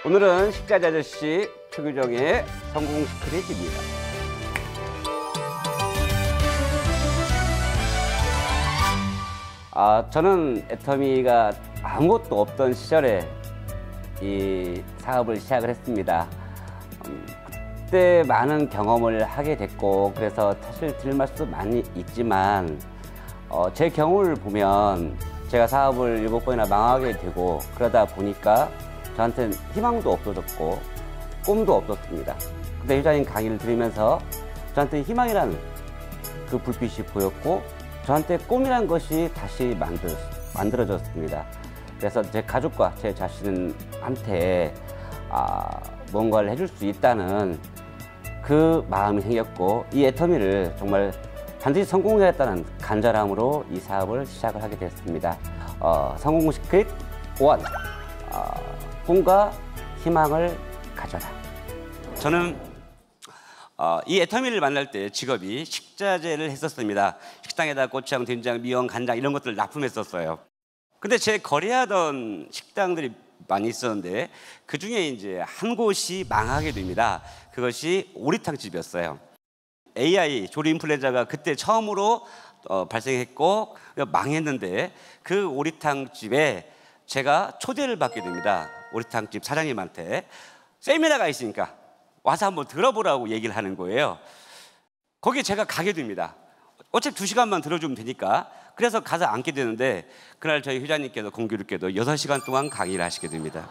오늘은 식자재 아저씨 최규정의 성공 시크릿입니다. 저는 애터미가 아무것도 없던 시절에 이 사업을 시작을 했습니다. 그때 많은 경험을 하게 됐고, 그래서 사실 드릴 말씀도 많이 있지만 제 경우를 보면 제가 사업을 7번이나 망하게 되고, 그러다 보니까 저한테는 희망도 없어졌고 꿈도 없었습니다. 근데 회장님 강의를 들으면서 저한테 희망이라는 그 불빛이 보였고, 저한테 꿈이란 것이 다시 만들어졌습니다. 그래서 제 가족과 제 자신한테 뭔가를 해줄 수 있다는 그 마음이 생겼고, 이 애터미를 정말 반드시 성공해야겠다는 간절함으로 이 사업을 시작을 하게 됐습니다. 성공 시크릿 1. 꿈과 희망을 가져라. 저는 이 애터미를 만날 때 직업이 식자재를 했었습니다. 식당에다 고추장, 된장, 미원, 간장 이런 것들을 납품했었어요. 근데 제 거래하던 식당들이 많이 있었는데 그 중에 이제 한 곳이 망하게 됩니다. 그것이 오리탕집이었어요. AI 조류 인플루엔자가 그때 처음으로 발생했고 망했는데, 그 오리탕집에 제가 초대를 받게 됩니다. 오리탕집 사장님한테 세미나가 있으니까 와서 한번 들어보라고 얘기를 하는 거예요. 거기에 제가 가게 됩니다. 어차피 2시간만 들어주면 되니까. 그래서 가서 앉게 되는데, 그날 저희 회장님께서 공교롭게도 6시간 동안 강의를 하시게 됩니다.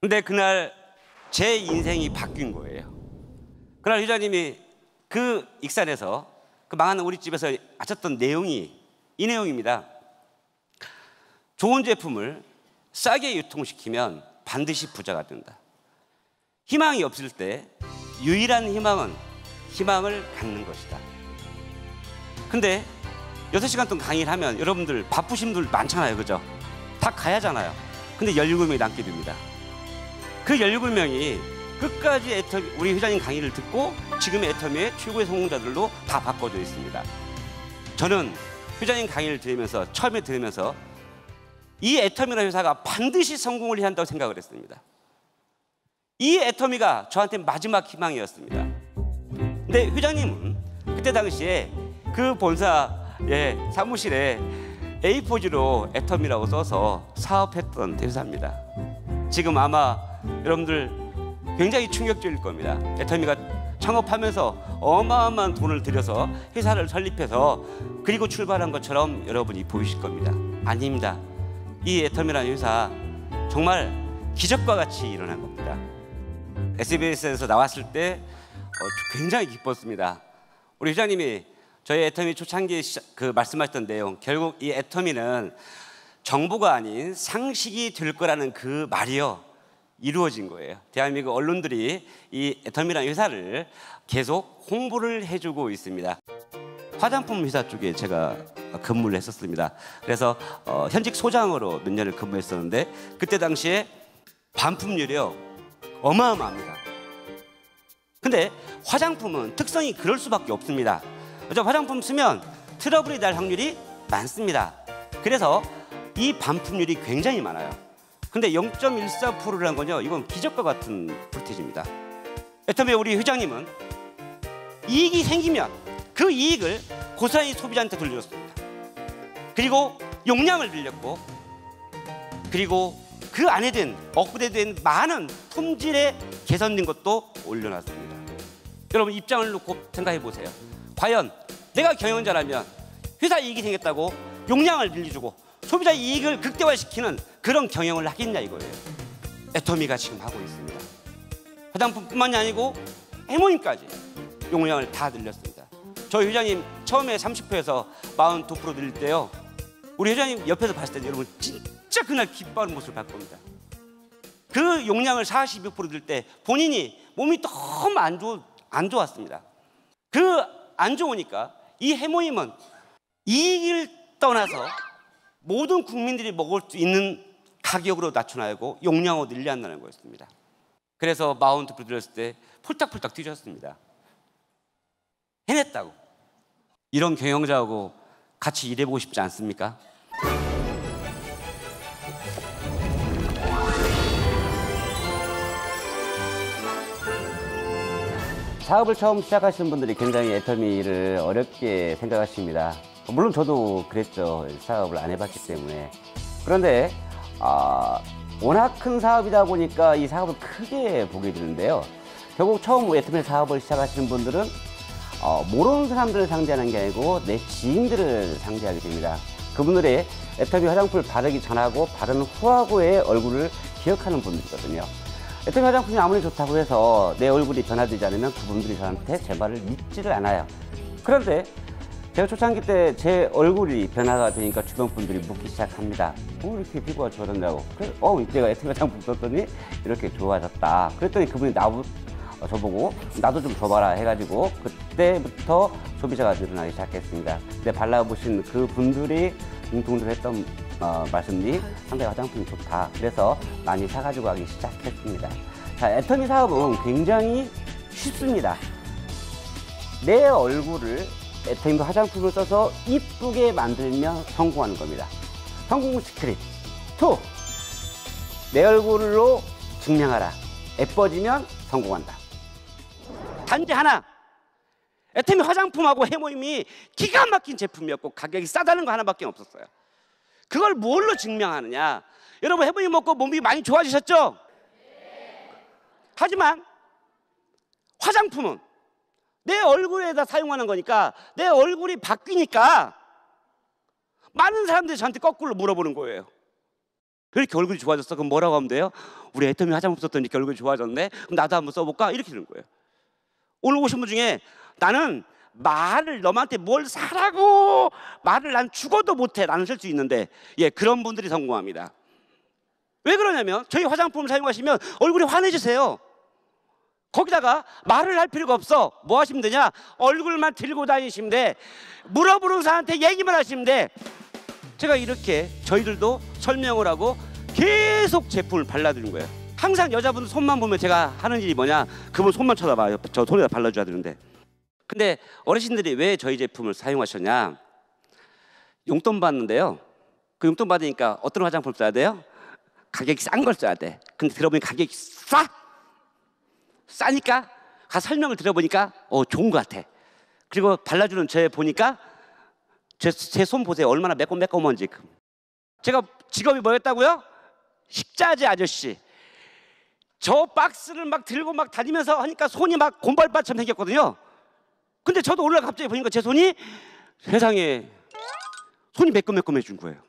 근데 그날 제 인생이 바뀐 거예요. 그날 회장님이 그 익산에서 그 망하는 오리집에서 하셨던 내용이 이 내용입니다. 좋은 제품을 싸게 유통시키면 반드시 부자가 된다. 희망이 없을 때 유일한 희망은 희망을 갖는 것이다. 근데 6시간 동안 강의를 하면 여러분들 바쁘신 분들 많잖아요, 그죠? 다 가야 하잖아요. 근데 17명이 남게 됩니다. 그 17명이 끝까지 우리 회장님 강의를 듣고 지금의 애터미의 최고의 성공자들로 다 바꿔져 있습니다. 저는 회장님 강의를 처음에 들으면서 이 애터미라는 회사가 반드시 성공을 해야 한다고 생각을 했습니다. 이 애터미가 저한테 마지막 희망이었습니다. 근데 회장님은 그때 당시에 그 본사의 사무실에 A4지로 애터미라고 써서 사업했던 회사입니다. 지금 아마 여러분들 굉장히 충격적일 겁니다. 애터미가 창업하면서 어마어마한 돈을 들여서 회사를 설립해서 그리고 출발한 것처럼 여러분이 보이실 겁니다. 아닙니다. 이 애터미라는 회사 정말 기적과 같이 일어난 겁니다. SBS에서 나왔을 때 굉장히 기뻤습니다. 우리 회장님이 저희 애터미 초창기에 말씀하셨던 내용, 결국 이 애터미는 정보가 아닌 상식이 될 거라는 그 말이요, 이루어진 거예요. 대한민국 언론들이 이 애터미라는 회사를 계속 홍보를 해주고 있습니다. 화장품 회사 쪽에 제가 근무를 했었습니다. 그래서 현직 소장으로 몇 년을 근무했었는데, 그때 당시에 반품률이요 어마어마합니다. 근데 화장품은 특성이 그럴 수밖에 없습니다. 화장품 쓰면 트러블이 날 확률이 많습니다. 그래서 이 반품률이 굉장히 많아요. 근데 0.14%라는 건요, 이건 기적과 같은 볼테이지입니다. 애터미 우리 회장님은 이익이 생기면 그 이익을 고스란히 소비자한테 돌려줬습니다. 그리고 용량을 늘렸고, 그리고 그 안에 든 업그레이드된 많은 품질에 개선된 것도 올려놨습니다. 여러분 입장을 놓고 생각해 보세요. 과연 내가 경영자라면 회사 이익이 생겼다고 용량을 늘려주고 소비자 이익을 극대화시키는 그런 경영을 하겠냐 이거예요. 애터미가 지금 하고 있습니다. 화장품뿐만이 아니고 해모임까지 용량을 다 늘렸습니다. 저희 회장님 처음에 30%에서 42% 늘릴 때요, 우리 회장님 옆에서 봤을 때 여러분 진짜 그날 기뻐하는 모습을 볼 겁니다. 그 용량을 42% 늘 때 본인이 몸이 너무 안 좋았습니다. 그 안 좋으니까 이 해모임은 이익을 떠나서 모든 국민들이 먹을 수 있는 가격으로 낮춰놔야고 용량으로 늘려한다는 거였습니다. 그래서 42% 들었을 때 폴딱폴딱 뛰셨습니다. 해냈다고. 이런 경영자하고 같이 일해보고 싶지 않습니까? 사업을 처음 시작하시는 분들이 굉장히 애터미를 어렵게 생각하십니다. 물론 저도 그랬죠. 사업을 안 해봤기 때문에. 그런데 워낙 큰 사업이다 보니까 이 사업을 크게 보게 되는데요. 결국 처음 애터미 사업을 시작하시는 분들은 모르는 사람들을 상대하는 게 아니고 내 지인들을 상대하게 됩니다. 그분들의 애터미 화장품을 바르기 전하고 바르는 후하고의 얼굴을 기억하는 분들이거든요. 애터미 화장품이 아무리 좋다고 해서 내 얼굴이 변화되지 않으면 그분들이 저한테 제 말을 믿지를 않아요. 그런데 제가 초창기 때 제 얼굴이 변화가 되니까 주변 분들이 묻기 시작합니다. 이렇게 피부가 좋아졌냐고. 그래서 내가 애터미 화장품 썼더니 이렇게 좋아졌다. 그랬더니 그분이 저보고 나도 좀 줘봐라 해가지고 그때부터 소비자가 늘어나기 시작했습니다. 근데 발라보신 그 분들이 공통적으로 했던 말씀이 상당히 화장품이 좋다. 그래서 많이 사가지고 가기 시작했습니다. 자, 애터미 사업은 굉장히 쉽습니다. 내 얼굴을 애터미 화장품을 써서 이쁘게 만들면 성공하는 겁니다. 성공 시크릿 2. 내 얼굴로 증명하라. 예뻐지면 성공한다. 단지 하나, 애터미 화장품하고 해모임이 기가 막힌 제품이었고 가격이 싸다는 거 하나밖에 없었어요. 그걸 뭘로 증명하느냐? 여러분 해모임 먹고 몸이 많이 좋아지셨죠? 하지만 화장품은 내 얼굴에다 사용하는 거니까 내 얼굴이 바뀌니까 많은 사람들이 저한테 거꾸로 물어보는 거예요. 왜 이렇게 얼굴이 좋아졌어? 그럼 뭐라고 하면 돼요? 우리 애터미 화장품 썼더니 이렇게 얼굴이 좋아졌네? 그럼 나도 한번 써볼까? 이렇게 되는 거예요. 오늘 오신 분 중에 나는 말을 너한테 뭘 사라고 말을 난 죽어도 못해 라는 쓸 수 있는데 그런 분들이 성공합니다. 왜 그러냐면 저희 화장품을 사용하시면 얼굴이 환해지세요. 거기다가 말을 할 필요가 없어. 뭐 하시면 되냐? 얼굴만 들고 다니시면 돼. 물어보는 사람한테 얘기만 하시면 돼. 제가 이렇게 저희들도 설명을 하고 계속 제품을 발라드린 거예요. 항상 여자분들 손만 보면 제가 하는 일이 뭐냐? 그분 손만 쳐다봐요. 저 손에다 발라줘야 되는데. 근데 어르신들이 왜 저희 제품을 사용하셨냐? 용돈 받는데요. 그 용돈 받으니까 어떤 화장품 써야 돼요? 가격이 싼 걸 써야 돼. 근데 들어보니 가격이 싸니까 가서 설명을 들어보니까 좋은 것 같아. 그리고 발라주는 제 보니까 제 손 보세요. 얼마나 매콤매콤한지. 제가 직업이 뭐였다고요? 식자재 아저씨. 저 박스를 막 들고 막 다니면서 하니까 손이 막 곰발바처럼 생겼거든요. 근데 저도 오늘 갑자기 보니까 제 손이 세상에 손이 매콤매콤해진 거예요.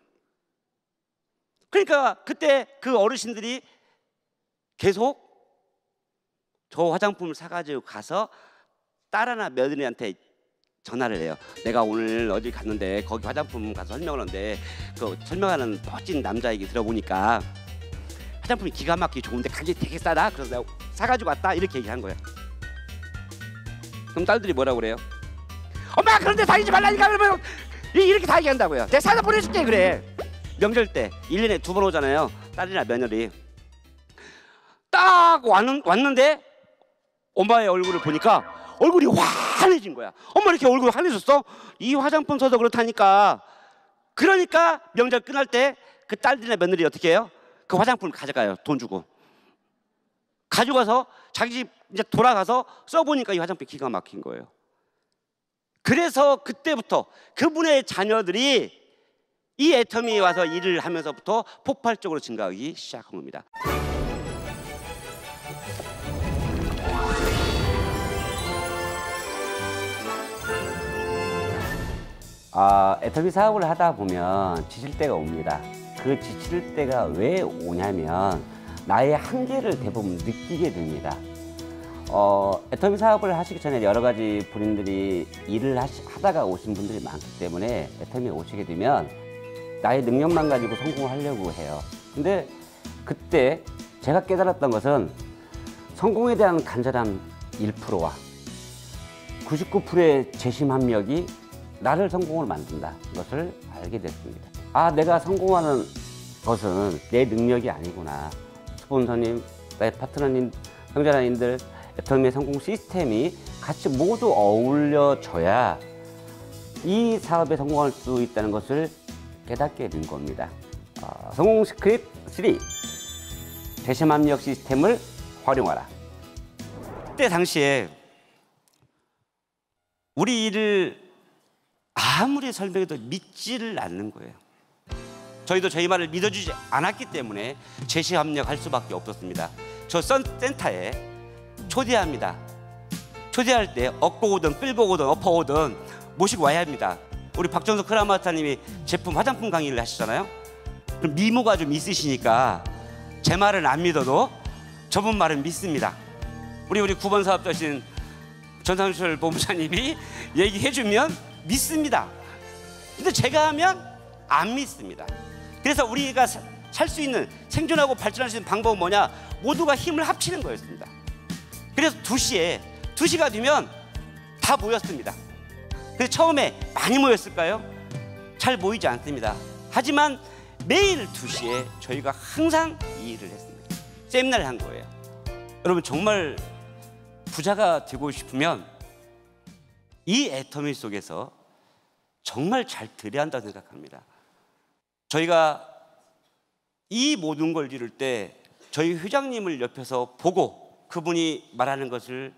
그러니까 그때 그 어르신들이 계속 저 화장품을 사가지고 가서 딸하나 며느리한테 전화를 해요. 내가 오늘 어디 갔는데 거기 화장품 가서 설명을 하는데 그 설명하는 멋진 남자 얘기 들어보니까 화장품이 기가 막히게 좋은데 가격이 되게 싸다. 그래서 내가 사가지고 왔다. 이렇게 얘기한 거예요. 그럼 딸들이 뭐라고 그래요? 엄마 그런데 다니지 말라니까. 그러면 이렇게 다 얘기한다고요. 내가 사다 보내줄게. 그래. 명절 때 1년에 2번 오잖아요. 딸이나 며느리. 딱 왔는데 엄마의 얼굴을 보니까 얼굴이 환해진 거야. 엄마 이렇게 얼굴이 환해졌어? 이 화장품 써서 그렇다니까. 그러니까 명절 끝날 때 그 딸들이나 며느리 어떻게 해요? 그 화장품을 가져가요. 돈 주고. 가져가서 자기 집 이제 돌아가서 써보니까 이 화장품이 기가 막힌 거예요. 그래서 그때부터 그분의 자녀들이 이 애터미에 와서 일을 하면서부터 폭발적으로 증가하기 시작한 겁니다. 애터미 사업을 하다 보면 지칠 때가 옵니다. 그 지칠 때가 왜 오냐면 나의 한계를 대부분 느끼게 됩니다. 애터미 사업을 하시기 전에 여러 가지 본인들이 일을 하다가 오신 분들이 많기 때문에 애터미에 오시게 되면 나의 능력만 가지고 성공하려고 해요. 근데 그때 제가 깨달았던 것은 성공에 대한 간절한 1%와 99%의 재심합력이 나를 성공을 만든다. 이것을 알게 됐습니다. 내가 성공하는 것은 내 능력이 아니구나. 스폰서님, 나의 파트너님, 형제자매님들, 애터미의 성공 시스템이 같이 모두 어울려져야 이 사업에 성공할 수 있다는 것을 깨닫게 된 겁니다. 성공 시크릿 3. 재심합력 시스템을 활용하라. 그때 당시에 우리 일을 아무리 설명해도 믿지를 않는 거예요. 저희도 저희 말을 믿어주지 않았기 때문에 제시 합력할 수밖에 없었습니다. 저 센터에 초대합니다. 초대할 때 업고 오든 끌고 오든 엎어 오든 모시고 와야 합니다. 우리 박정석 크라마스터님이 제품 화장품 강의를 하시잖아요. 그럼 미모가 좀 있으시니까 제 말은 안 믿어도 저분 말은 믿습니다. 우리 9번 사업자신 전상철 본부장님이 얘기해주면 믿습니다. 근데 제가 하면 안 믿습니다. 그래서 우리가 살 수 있는, 생존하고 발전할 수 있는 방법은 뭐냐? 모두가 힘을 합치는 거였습니다. 그래서 2시가 되면 다 모였습니다. 그래서 처음에 많이 모였을까요? 잘 모이지 않습니다. 하지만 매일 2시에 저희가 항상 이 일을 했습니다. 세미나를 한 거예요. 여러분, 정말 부자가 되고 싶으면 이 애터미 속에서 정말 잘 들여야 한다고 생각합니다. 저희가 이 모든 걸 이룰 때 저희 회장님을 옆에서 보고 그분이 말하는 것을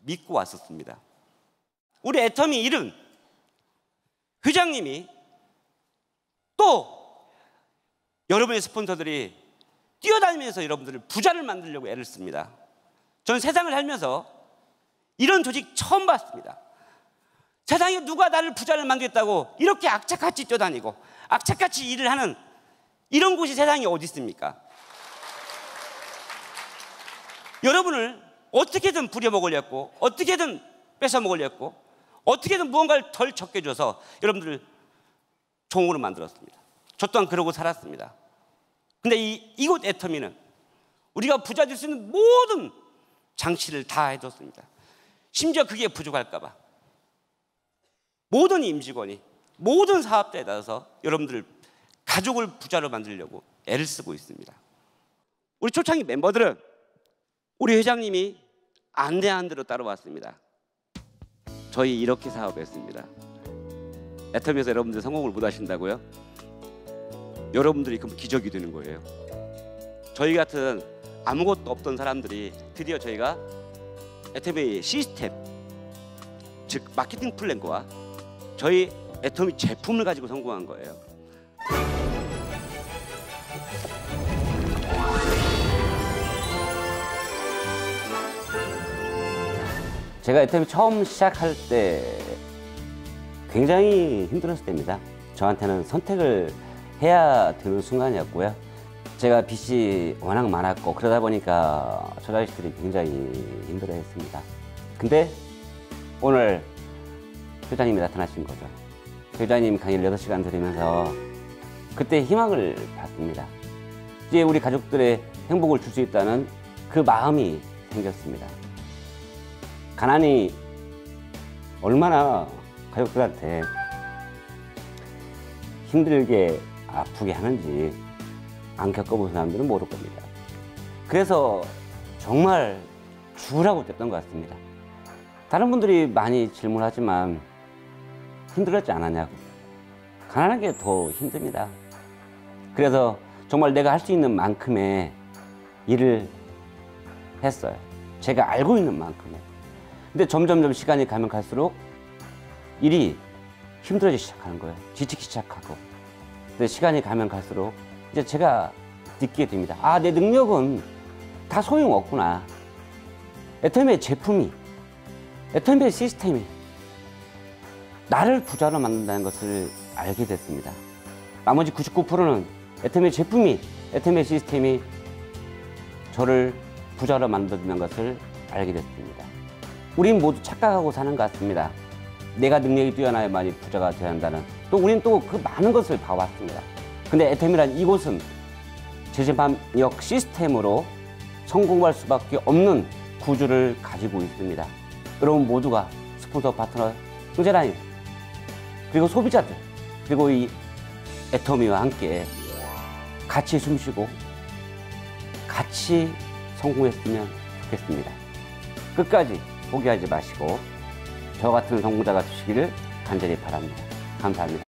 믿고 왔었습니다. 우리 애터미 일은 회장님이 또 여러분의 스폰서들이 뛰어다니면서 여러분들을 부자를 만들려고 애를 씁니다. 저는 세상을 살면서 이런 조직 처음 봤습니다. 세상에 누가 나를 부자를 만들겠다고 이렇게 악착같이 뛰어다니고 악착같이 일을 하는 이런 곳이 세상에 어디 있습니까? 여러분을 어떻게든 부려먹으려고, 어떻게든 뺏어먹으려고, 어떻게든 무언가를 덜 적게 줘서 여러분들을 종으로 만들었습니다. 저 또한 그러고 살았습니다. 근데 이곳 애터미는 우리가 부자 될 수 있는 모든 장치를 다 해줬습니다. 심지어 그게 부족할까 봐 모든 임직원이, 모든 사업자에 따라서 여러분들을 가족을 부자로 만들려고 애를 쓰고 있습니다. 우리 초창기 멤버들은 우리 회장님이 안내한 대로 따라왔습니다. 저희 이렇게 사업했습니다. 애터미에서 여러분들 성공을 못 하신다고요? 여러분들이 그럼 기적이 되는 거예요. 저희 같은 아무것도 없던 사람들이 드디어 저희가 애터미 시스템, 즉 마케팅 플랜과 저희 애터미 제품을 가지고 성공한 거예요. 제가 애터미 처음 시작할 때 굉장히 힘들었을 때입니다. 저한테는 선택을 해야 되는 순간이었고요. 제가 빚이 워낙 많았고 그러다 보니까 저 자식들이 굉장히 힘들어했습니다. 근데 오늘 회장님이 나타나신 거죠. 회장님 강의를 6시간 들으면서 그때 희망을 봤습니다. 이제 우리 가족들의 행복을 줄 수 있다는 그 마음이 생겼습니다. 가난이 얼마나 가족들한테 힘들게 아프게 하는지 안 겪어본 사람들은 모를 겁니다. 그래서 정말 죽으라고 됐던 것 같습니다. 다른 분들이 많이 질문하지만 힘들었지 않았냐고. 가난한 게 더 힘듭니다. 그래서 정말 내가 할 수 있는 만큼의 일을 했어요. 제가 알고 있는 만큼의. 근데 점점 시간이 가면 갈수록 일이 힘들어지기 시작하는 거예요. 지치기 시작하고. 근데 시간이 가면 갈수록 이제 제가 느끼게 됩니다. 아, 내 능력은 다 소용없구나. 애터미의 제품이, 애터미의 시스템이 나를 부자로 만든다는 것을 알게 됐습니다. 나머지 99%는 애터미의 제품이, 애터미의 시스템이 저를 부자로 만든다는 것을 알게 됐습니다. 우린 모두 착각하고 사는 것 같습니다. 내가 능력이 뛰어나야만이 부자가 되어야 한다는. 또 우린 또 그 많은 것을 봐왔습니다. 근데 애터미란 이곳은 제재방역 시스템으로 성공할 수밖에 없는 구조를 가지고 있습니다. 여러분 모두가 스폰서, 파트너, 형제라인, 그리고 소비자들, 그리고 이 애터미와 함께 같이 숨쉬고 같이 성공했으면 좋겠습니다. 끝까지 포기하지 마시고 저 같은 성공자가 되시기를 간절히 바랍니다. 감사합니다.